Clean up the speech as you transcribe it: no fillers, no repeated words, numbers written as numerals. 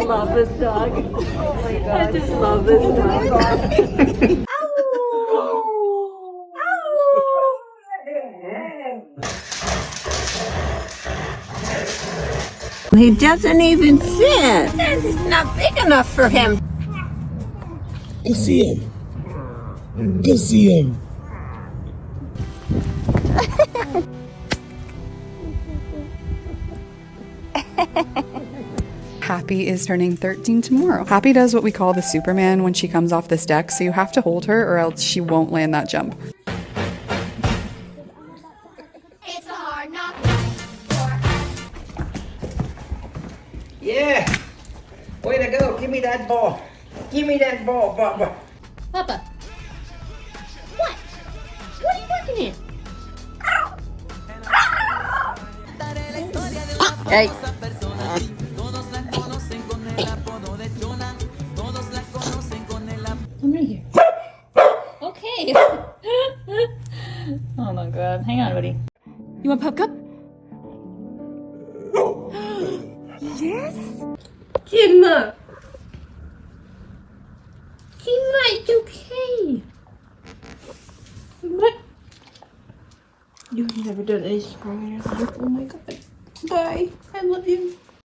love this dog. Oh my God. I just love this dog. He doesn't even fit. It's not big enough for him. Go see him. Go see him. Happy is turning 13 tomorrow. Happy does what we call the Superman when she comes off this deck, so you have to hold her or else she won't land that jump. It's a hard knock life for us. Yeah! Way to go! Give me that ball! Give me that ball, Bubba! Papa. What? What are you barking at? Hey. I'm right here. Okay. Oh my God. Hang on, buddy. You want Pup Cup? Yes? Gemma. Gemma, it's okay. What? You've never done any spring in your life. Oh my God. Bye. I love you.